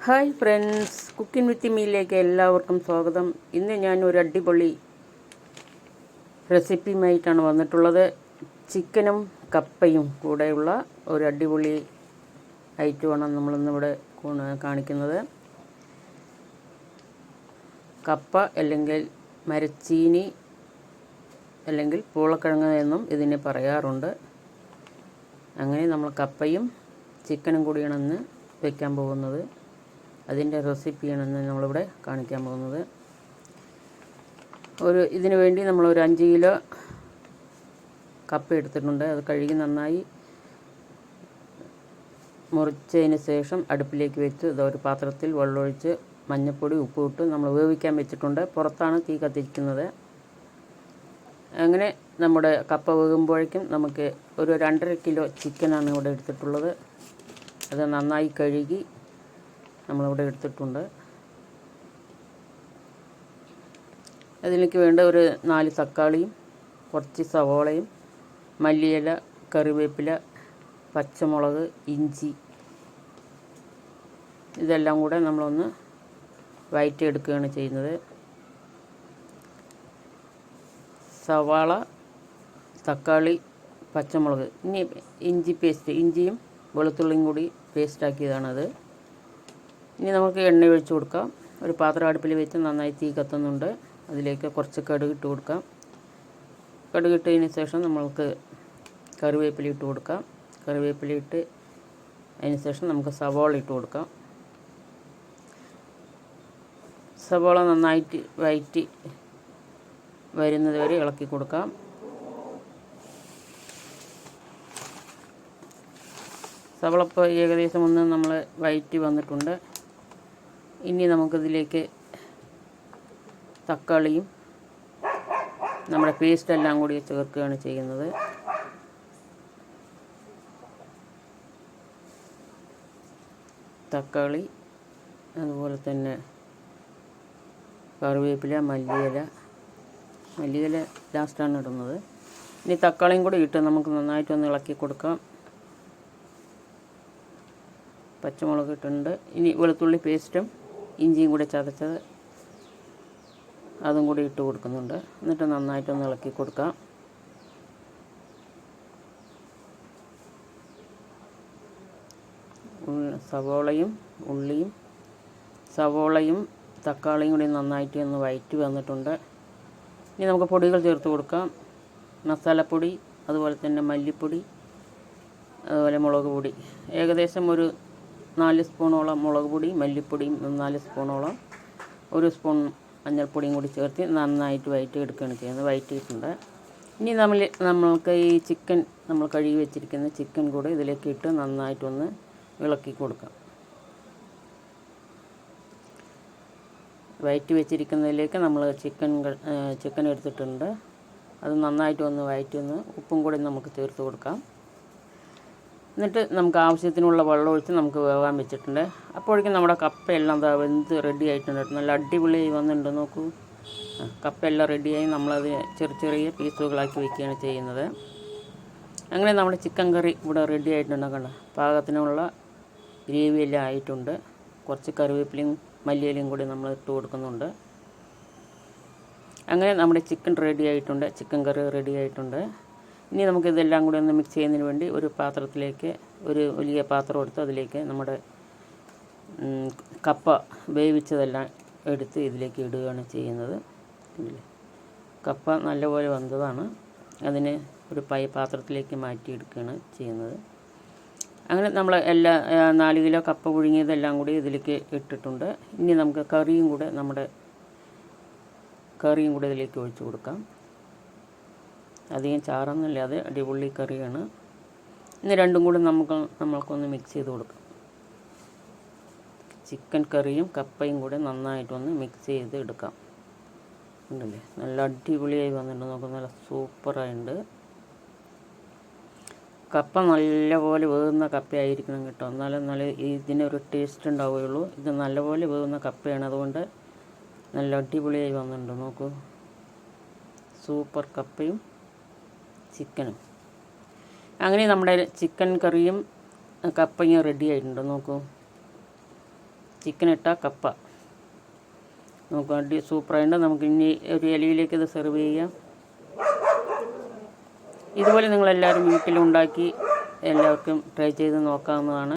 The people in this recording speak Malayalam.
ഹായ് ഫ്രണ്ട്സ്, കുക്കിംഗ് വിത്ത് മീയിലേക്ക് എല്ലാവർക്കും സ്വാഗതം. ഇന്ന് ഞാൻ ഒരു അടിപൊളി റെസിപ്പിയുമായിട്ടാണ് വന്നിട്ടുള്ളത്. ചിക്കനും കപ്പയും കൂടെയുള്ള ഒരു അടിപൊളി ഐറ്റമാണ് നമ്മളിന്നിവിടെ കാണിക്കുന്നത്. കപ്പ അല്ലെങ്കിൽ മരച്ചീനി അല്ലെങ്കിൽ പൂളക്കിഴങ്ങ് എന്നും ഇതിനെ പറയാറുണ്ട്. അങ്ങനെ നമ്മൾ കപ്പയും ചിക്കനും കൂടിയാണ് ഇന്ന് വയ്ക്കാൻ പോകുന്നത്. അതിൻ്റെ റെസിപ്പിയാണ് ഇന്ന് നമ്മളിവിടെ കാണിക്കാൻ പോകുന്നത്. ഇതിനു വേണ്ടി നമ്മളൊരു 5 കിലോ കപ്പ എടുത്തിട്ടുണ്ട്. അത് കഴുകി നന്നായി മുറിച്ചതിന് ശേഷം അടുപ്പിലേക്ക് വെച്ച് ഇതൊരു പാത്രത്തിൽ വെള്ളമൊഴിച്ച് മഞ്ഞൾപ്പൊടി ഉപ്പ് ഇട്ട് നമ്മൾ വേവിക്കാൻ വെച്ചിട്ടുണ്ട്. പുറത്താണ് തീ കത്തിക്കുന്നത്. അങ്ങനെ നമ്മുടെ കപ്പ വേകുമ്പോഴേക്കും നമുക്ക് ഒരു 2.5 കിലോ ചിക്കനാണ് ഇവിടെ എടുത്തിട്ടുള്ളത്. അത് നന്നായി കഴുകി നമ്മളിവിടെ എടുത്തിട്ടുണ്ട്. അതിലേക്ക് വേണ്ട ഒരു 4 തക്കാളിയും കുറച്ച് സവോളയും മല്ലിയില, കറിവേപ്പില, പച്ചമുളക്, ഇഞ്ചി ഇതെല്ലാം കൂടെ നമ്മളൊന്ന് വഴറ്റിയെടുക്കുകയാണ് ചെയ്യുന്നത്. സവാള, തക്കാളി, പച്ചമുളക്, ഇനി ഇഞ്ചി പേസ്റ്റ്, ഇഞ്ചിയും വെളുത്തുള്ളിയും കൂടി പേസ്റ്റാക്കിയതാണത്. ഇനി നമുക്ക് എണ്ണ ഒഴിച്ച് കൊടുക്കാം. ഒരു പാത്രം അടുപ്പിൽ വെച്ച് നന്നായി തീ കത്തുന്നുണ്ട്. അതിലേക്ക് കുറച്ച് കടുക് ഇട്ട് കൊടുക്കാം. കടുക് ഇട്ടതിന് ശേഷം നമ്മൾക്ക് കറിവേപ്പില ഇട്ട് കൊടുക്കാം. കറിവേപ്പില ഇട്ട് അതിന് ശേഷം നമുക്ക് സവാള ഇട്ട് കൊടുക്കാം. സവാള നന്നായിട്ട് വഴറ്റി വരുന്നത് വരെ ഇളക്കി കൊടുക്കാം. സവാള ഇപ്പോൾ ഏകദേശം ഒന്ന് നമ്മൾ വഴറ്റി വന്നിട്ടുണ്ട്. ഇനി നമുക്കിതിലേക്ക് തക്കാളിയും നമ്മുടെ പേസ്റ്റെല്ലാം കൂടി ചേർക്കുകയാണ് ചെയ്യുന്നത്. തക്കാളി, അതുപോലെ തന്നെ കറിവേപ്പില, മല്ലിയില ലാസ്റ്റാണ് ഇടുന്നത്. ഇനി തക്കാളിയും കൂടി ഇട്ട് നമുക്ക് നന്നായിട്ടൊന്ന് ഇളക്കി കൊടുക്കാം. പച്ചമുളക് ഇട്ടിട്ടുണ്ട്. ഇനി വെളുത്തുള്ളി പേസ്റ്റും ഇഞ്ചിയും കൂടി ചതച്ചത് അതും കൂടി ഇട്ട് കൊടുക്കുന്നുണ്ട്. എന്നിട്ട് നന്നായിട്ടൊന്ന് ഇളക്കി കൊടുക്കാം. സവോളയും തക്കാളിയും കൂടി നന്നായിട്ട് ഒന്ന് വഴറ്റി വന്നിട്ടുണ്ട്. ഇനി നമുക്ക് പൊടികൾ ചേർത്ത് കൊടുക്കാം. മസാലപ്പൊടി, അതുപോലെ തന്നെ മല്ലിപ്പൊടി, അതുപോലെ മുളക് പൊടി. ഏകദേശം ഒരു 4 സ്പൂണോളം മുളക് പൊടി, മല്ലിപ്പൊടിയും 4 സ്പൂണോളം, 1 സ്പൂൺ മഞ്ഞൾപ്പൊടിയും കൂടി ചേർത്ത് നന്നായിട്ട് വഴറ്റി എടുക്കുകയാണ് ചെയ്യുന്നത്. വഴറ്റിയിട്ടുണ്ട്. ഇനി നമ്മൾക്ക് ഈ ചിക്കൻ, നമ്മൾ കഴുകി വെച്ചിരിക്കുന്ന ചിക്കൻ കൂടി ഇതിലേക്ക് ഇട്ട് നന്നായിട്ടൊന്ന് ഇളക്കി കൊടുക്കാം. വഴറ്റി വെച്ചിരിക്കുന്നതിലേക്ക് നമ്മൾ ചിക്കൻ എടുത്തിട്ടുണ്ട്. അത് നന്നായിട്ടൊന്ന് വഴറ്റി ഉപ്പും കൂടി നമുക്ക് ചേർത്ത് കൊടുക്കാം. എന്നിട്ട് നമുക്ക് ആവശ്യത്തിനുള്ള വെള്ളം ഒഴിച്ച് നമുക്ക് വേവാൻ വെച്ചിട്ടുണ്ട്. അപ്പോഴേക്കും നമ്മുടെ കപ്പയെല്ലാം വെന്ത് റെഡി ആയിട്ടുണ്ട്. നല്ല അടിപൊളിയായി വന്നിട്ടുണ്ട്. നോക്കൂ, കപ്പയെല്ലാം റെഡിയായി. നമ്മളത് ചെറിയ പീസുകളാക്കി വയ്ക്കുകയാണ് ചെയ്യുന്നത്. അങ്ങനെ നമ്മുടെ ചിക്കൻ കറി ഇവിടെ റെഡി ആയിട്ടുണ്ട്. കണ്ട പാകത്തിനുള്ള ഗ്രേവിയെല്ലാം ആയിട്ടുണ്ട്. കുറച്ച് കറിവേപ്പിലയും മല്ലിയിലയും കൂടി നമ്മൾ ഇട്ട് കൊടുക്കുന്നുണ്ട്. അങ്ങനെ നമ്മുടെ ചിക്കൻ റെഡി ആയിട്ടുണ്ട്. ചിക്കൻ കറി റെഡി ആയിട്ടുണ്ട്. ഇനി നമുക്കിതെല്ലാം കൂടി ഒന്ന് മിക്സ് ചെയ്യുന്നതിന് വേണ്ടി ഒരു പാത്രത്തിലേക്ക്, ഒരു വലിയ പാത്രം എടുത്ത് അതിലേക്ക് നമ്മുടെ കപ്പ വേവിച്ചതെല്ലാം എടുത്ത് ഇതിലേക്ക് ഇടുകയാണ് ചെയ്യുന്നത്. കപ്പ നല്ലപോലെ വന്നതാണ്. അതിന് ഒരു പാത്രത്തിലേക്ക് മാറ്റിയെടുക്കുകയാണ് ചെയ്യുന്നത്. അങ്ങനെ നമ്മൾ 4 കിലോ കപ്പ പുഴുങ്ങിയതെല്ലാം കൂടി ഇതിലേക്ക് ഇട്ടിട്ടുണ്ട്. ഇനി നമുക്ക് കറിയും കൂടെ ഇതിലേക്ക് ഒഴിച്ച് കൊടുക്കാം. അധികം ചാറൊന്നുമില്ലാതെ അടിപൊളി കറിയാണ്. ഇനി രണ്ടും കൂടെ നമ്മൾക്കൊന്ന് മിക്സ് ചെയ്ത് കൊടുക്കാം. ചിക്കൻ കറിയും കപ്പയും കൂടെ നന്നായിട്ടൊന്ന് മിക്സ് ചെയ്ത് എടുക്കാം. ഉണ്ടല്ലേ, നല്ല അടിപൊളിയായി വന്നിട്ടുണ്ട്. നമുക്ക് നല്ല സൂപ്പറായിട്ടുണ്ട്. കപ്പ നല്ലപോലെ വേകുന്ന കപ്പയായിരിക്കണം കേട്ടോ, എന്നാലും ഇതിനൊരു ടേസ്റ്റ് ഉണ്ടാവുകയുള്ളൂ. ഇത് നല്ലപോലെ വേകുന്ന കപ്പയാണ്, അതുകൊണ്ട് നല്ല അടിപൊളിയായി വന്നിട്ടുണ്ട്. നോക്കൂ, സൂപ്പർ കപ്പയും ചിക്കനും. അങ്ങനെ നമ്മുടെ ചിക്കൻ കറിയും കപ്പയും റെഡി ആയിട്ടുണ്ട്. നോക്കൂ, ചിക്കൻ ഇട്ട കപ്പ. നമുക്ക് സൂപ്പറായിട്ട് നമുക്ക് ഇനി ഒരു ഇലയിലേക്ക് ഇത് സെർവ് ചെയ്യാം. ഇതുപോലെ നിങ്ങളെല്ലാവരും വീട്ടിലുണ്ടാക്കി എല്ലാവർക്കും ട്രൈ ചെയ്ത് നോക്കാവുന്നതാണ്.